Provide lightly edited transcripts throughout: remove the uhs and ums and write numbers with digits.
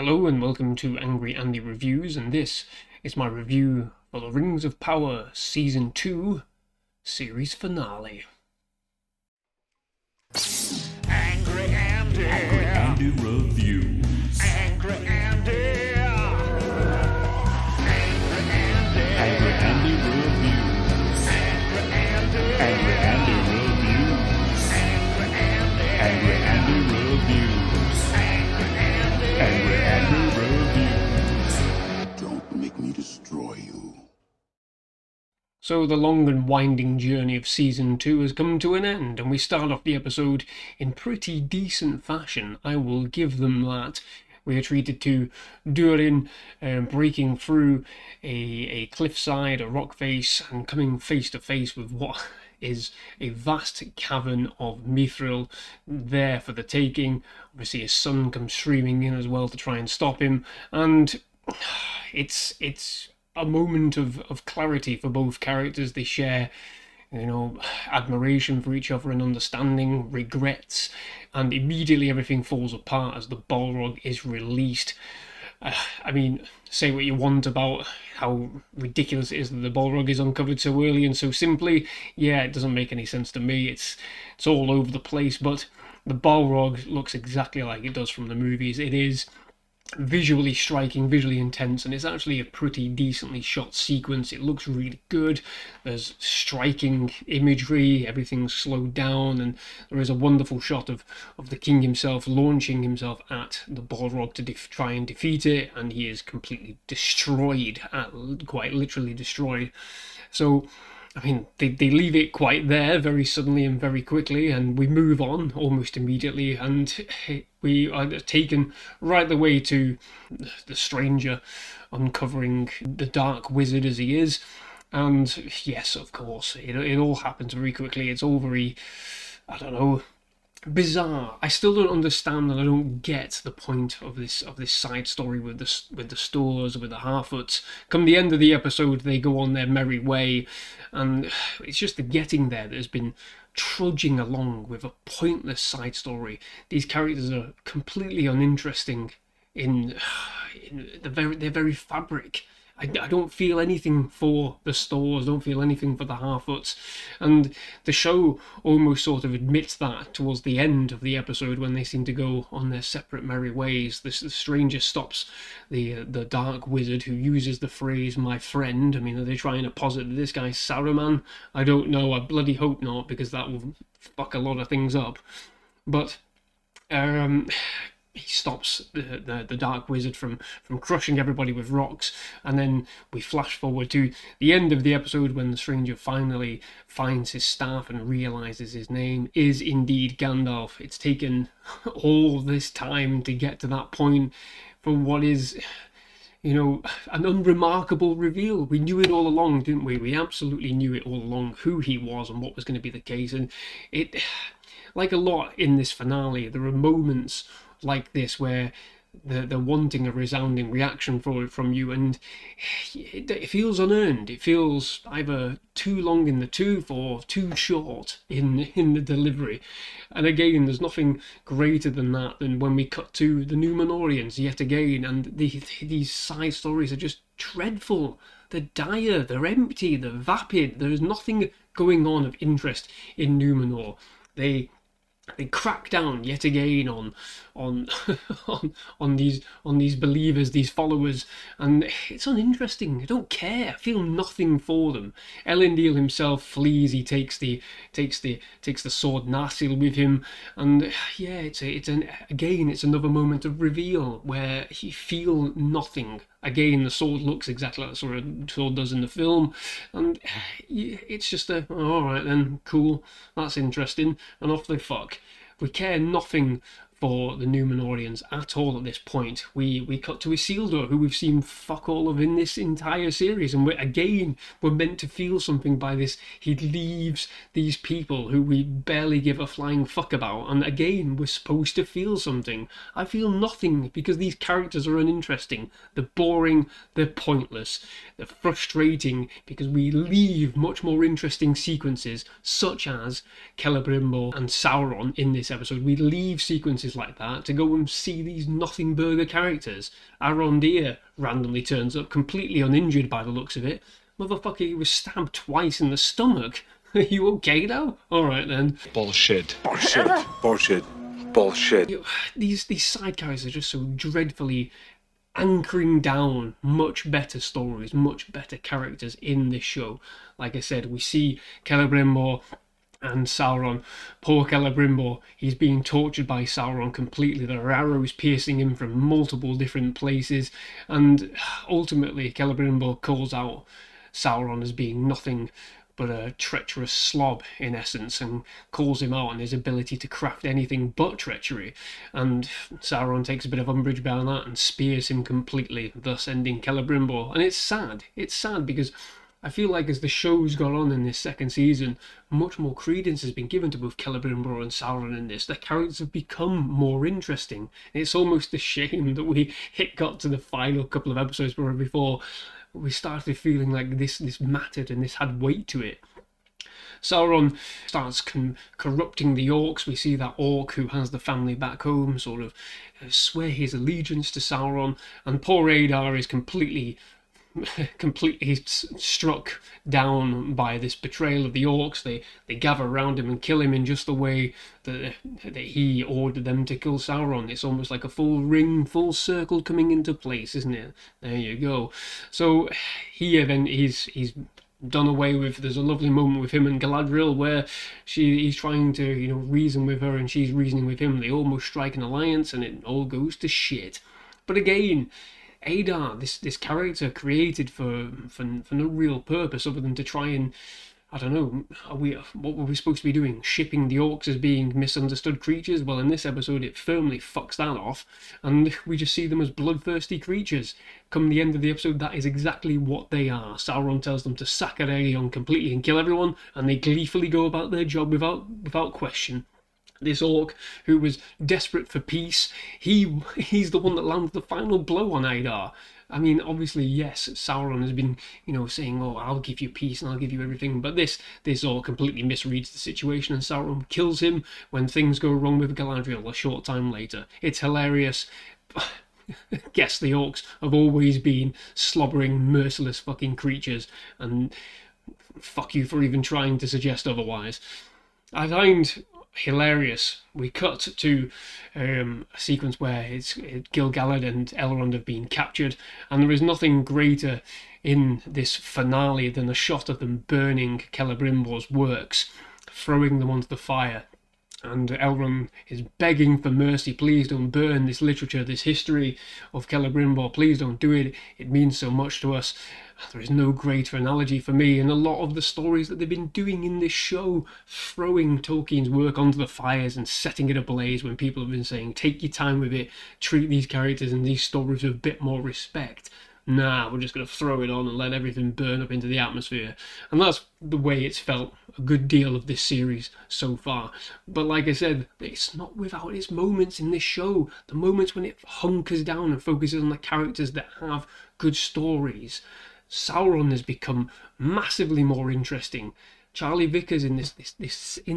Hello and welcome to Angry Andy Reviews, and this is my review for The Rings of Power Season 2 Series Finale. Angry Andy. Angry Andy Reviews. Angry Andy. Angry Andy. Angry Andy Reviews. Angry Andy. Angry Andy Reviews. Angry Andy. Angry Andy Reviews. Angry Andy. Angry Andy Reviews. Don't make me destroy you. So the long and winding journey of Season 2 has come to an end, and we start off the episode in pretty decent fashion. I will give them that. We are treated to Durin breaking through a cliffside, a rock face, and coming face to face with what is a vast cavern of Mithril there for the taking. Obviously his son comes streaming in as well to try and stop him, and it's a moment of clarity for both characters. They share, admiration for each other and understanding, regrets, and immediately everything falls apart as the Balrog is released. Say what you want about how ridiculous it is that the Balrog is uncovered so early and so simply. Yeah, it doesn't make any sense to me. It's all over the place, but the Balrog looks exactly like it does from the movies. It is visually striking, visually intense, and it's actually a pretty decently shot sequence. It looks really good. There's striking imagery, everything's slowed down, and there is a wonderful shot of the king himself launching himself at the Balrog to try and defeat it, and he is completely destroyed, quite literally destroyed. So they leave it quite there very suddenly and very quickly, and we move on almost immediately, and we are taken right the way to the stranger uncovering the dark wizard as he is. And yes, of course, it all happens very quickly. It's all very, bizarre. I still don't understand, and I don't get the point of this side story with the stores, with the Harfoots. Come the end of the episode, they go on their merry way, and it's just the getting there that has been trudging along with a pointless side story. These characters are completely uninteresting in their very fabric. I don't feel anything for the stores, don't feel anything for the Harfoots, and the show almost sort of admits that towards the end of the episode when they seem to go on their separate merry ways. The stranger stops the dark wizard, who uses the phrase "my friend." Are they trying to posit that this guy's Saruman? I don't know, I bloody hope not, because that will fuck a lot of things up. But he stops the dark wizard from crushing everybody with rocks, and then we flash forward to the end of the episode when the stranger finally finds his staff and realizes his name is indeed Gandalf. It's taken all this time to get to that point for what is, an unremarkable reveal. We knew it all along, didn't we? We absolutely knew it all along, who he was and what was going to be the case. And it, like a lot in this finale, there are moments like this where they're wanting a resounding reaction from you, and it feels unearned. It feels either too long in the tooth or too short in the delivery. And again, there's nothing greater than that than when we cut to the Númenorians yet again, and these side stories are just dreadful. They're dire, they're empty, they're vapid. There is nothing going on of interest in Númenor. They crack down yet again on these believers, these followers, and it's uninteresting. I don't care. I feel nothing for them. Elendil himself flees. He takes the sword Narsil with him, and yeah, it's another moment of reveal where he feel nothing. Again, the sword looks exactly like the sword does in the film, and it's just all right then, cool, that's interesting, and off they fuck. We care nothing for the Númenorians at all at this point. We cut to Isildur, who we've seen fuck all of in this entire series, and we're meant to feel something by this. He leaves these people who we barely give a flying fuck about, and again we're supposed to feel something. I feel nothing because these characters are uninteresting, they're boring, they're pointless, they're frustrating because we leave much more interesting sequences such as Celebrimbor and Sauron in this episode. We leave sequences places like that to go and see these nothing burger characters. Arondir randomly turns up completely uninjured by the looks of it. Motherfucker, he was stabbed twice in the stomach. Are you okay now? Alright then. Bullshit. Bullshit. Bullshit. Bullshit. These side characters are just so dreadfully anchoring down much better stories, much better characters in this show. Like I said, we see Celebrimbor and Sauron. Poor Celebrimbor, he's being tortured by Sauron completely. There are arrows piercing him from multiple different places, and ultimately Celebrimbor calls out Sauron as being nothing but a treacherous slob in essence, and calls him out on his ability to craft anything but treachery. And Sauron takes a bit of umbrage by that and spears him completely, thus ending Celebrimbor. And it's sad. It's sad because I feel like as the show's gone on in this second season, much more credence has been given to both Celebrimbor and Sauron in this. The characters have become more interesting. It's almost a shame that we got to the final couple of episodes before we started feeling like this mattered and this had weight to it. Sauron starts corrupting the orcs. We see that orc who has the family back home sort of swear his allegiance to Sauron, and poor Adar is completely struck down by this betrayal of the orcs. They gather around him and kill him in just the way that he ordered them to kill Sauron. It's almost like a full circle coming into place, isn't it? There you go. So here then he's done away with. There's a lovely moment with him and Galadriel where he's trying to reason with her and she's reasoning with him. They almost strike an alliance and it all goes to shit. But again, Adar, this character created for no real purpose other than to try and, I don't know, what were we supposed to be doing? Shipping the orcs as being misunderstood creatures? Well, in this episode it firmly fucks that off, and we just see them as bloodthirsty creatures. Come the end of the episode, that is exactly what they are. Sauron tells them to sack Aragorn completely and kill everyone, and they gleefully go about their job without question. This orc, who was desperate for peace, he's the one that lands the final blow on Adar. I mean, obviously, yes, Sauron has been, saying, "Oh, I'll give you peace and I'll give you everything," but this orc completely misreads the situation, and Sauron kills him when things go wrong with Galadriel a short time later. It's hilarious. Guess the orcs have always been slobbering, merciless fucking creatures, and fuck you for even trying to suggest otherwise. I find hilarious. We cut to a sequence where Gil-galad and Elrond have been captured, and there is nothing greater in this finale than a shot of them burning Celebrimbor's works, throwing them onto the fire. And Elrond is begging for mercy. Please don't burn this literature, this history of Celebrimbor. Please don't do it. It means so much to us. There is no greater analogy for me in a lot of the stories that they've been doing in this show, throwing Tolkien's work onto the fires and setting it ablaze when people have been saying, take your time with it, treat these characters and these stories with a bit more respect. Nah, we're just going to throw it on and let everything burn up into the atmosphere. And that's the way it's felt a good deal of this series so far. But like I said, it's not without its moments in this show. The moments when it hunkers down and focuses on the characters that have good stories. Sauron has become massively more interesting. Charlie Vickers in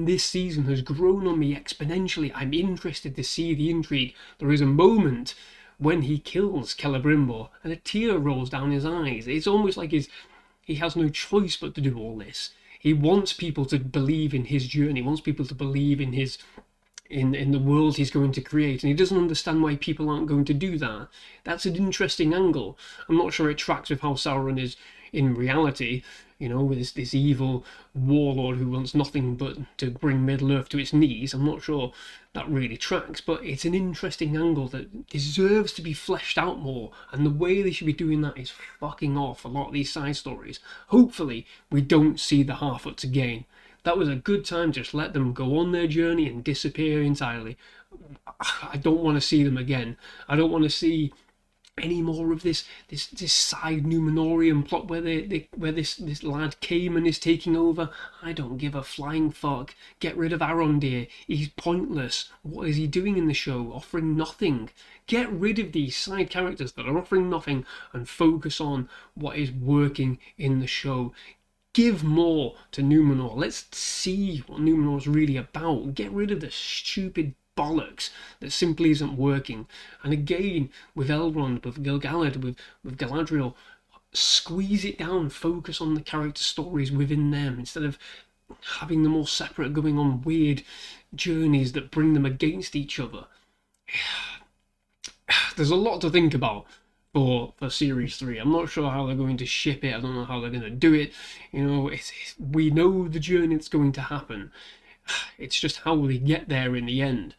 this season has grown on me exponentially. I'm interested to see the intrigue. There is a moment when he kills Celebrimbor and a tear rolls down his eyes. It's almost like he has no choice but to do all this. He wants people to believe in his journey. He wants people to believe in in the world he's going to create, and he doesn't understand why people aren't going to do that. That's an interesting angle. I'm not sure it tracks with how Sauron is in reality, with this evil warlord who wants nothing but to bring Middle-earth to its knees. I'm not sure that really tracks, but it's an interesting angle that deserves to be fleshed out more, and the way they should be doing that is fucking off a lot of these side stories. Hopefully we don't see the Harfoots again. That was a good time to just let them go on their journey and disappear entirely. I don't want to see them again. I don't want to see any more of this side Númenorian plot where this lad came and is taking over. I don't give a flying fuck. Get rid of Arondir. He's pointless. What is he doing in the show? Offering nothing. Get rid of these side characters that are offering nothing and focus on what is working in the show. Give more to Númenor. Let's see what Númenor's really about. Get rid of the stupid bollocks that simply isn't working. And again, with Elrond, with Gil-galad, with Galadriel, squeeze it down, focus on the character stories within them instead of having them all separate, going on weird journeys that bring them against each other. There's a lot to think about for Series 3. I'm not sure how they're going to ship it. I don't know how they're going to do it. You know, we know the journey that's going to happen. It's just how they get there in the end.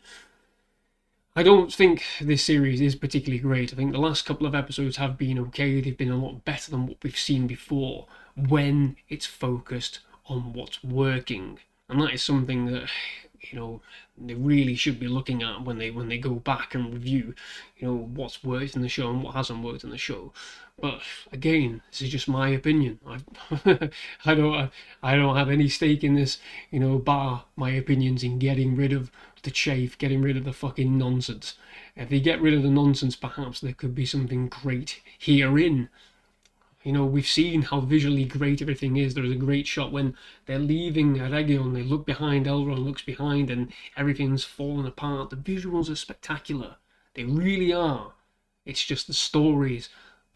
I don't think this series is particularly great. I think the last couple of episodes have been okay. They've been a lot better than what we've seen before when it's focused on what's working. And that is something that, you know, they really should be looking at when they go back and review, you know, what's worked in the show and what hasn't worked in the show. But again, this is just my opinion. I don't have any stake in this, you know, bar my opinions in getting rid of the chafe, getting rid of the fucking nonsense. If they get rid of the nonsense, perhaps there could be something great herein. You know, we've seen how visually great everything is. There's a great shot when they're leaving Eregion, they look behind, Elrond looks behind, and everything's fallen apart. The visuals are spectacular. They really are. It's just the stories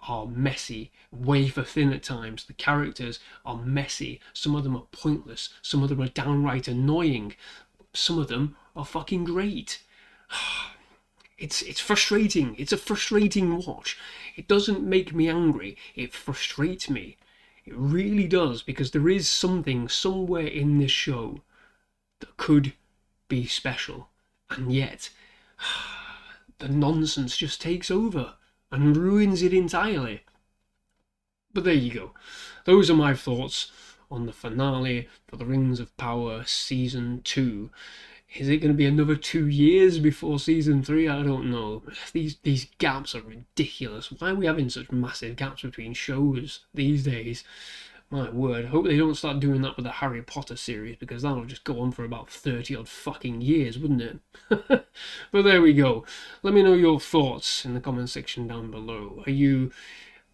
are messy, wafer thin at times. The characters are messy. Some of them are pointless. Some of them are downright annoying. Some of them are fucking great. It's frustrating. It's a frustrating watch. It doesn't make me angry. It frustrates me. It really does, because there is something somewhere in this show that could be special. And yet, the nonsense just takes over and ruins it entirely. But there you go. Those are my thoughts on the finale for The Rings of Power Season 2. Is it going to be another 2 years before Season 3? I don't know. These gaps are ridiculous. Why are we having such massive gaps between shows these days? My word, I hope they don't start doing that with the Harry Potter series, because that'll just go on for about 30 odd fucking years, wouldn't it? But there we go. Let me know your thoughts in the comment section down below. Are you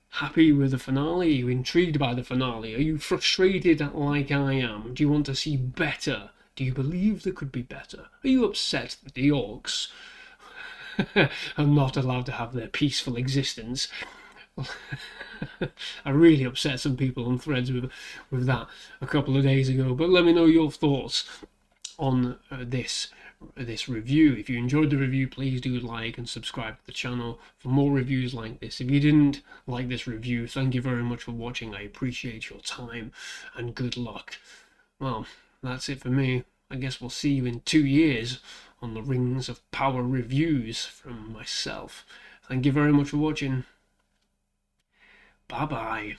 happy with the finale? Are you intrigued by the finale? Are you frustrated like I am? Do you want to see better? Do you believe there could be better? Are you upset that the orcs are not allowed to have their peaceful existence? I really upset some people on threads with that a couple of days ago. But let me know your thoughts on this review. If you enjoyed the review, please do like and subscribe to the channel for more reviews like this. If you didn't like this review, thank you very much for watching. I appreciate your time and good luck. Well, that's it for me. I guess we'll see you in 2 years on the Rings of Power reviews from myself. Thank you very much for watching. Bye-bye.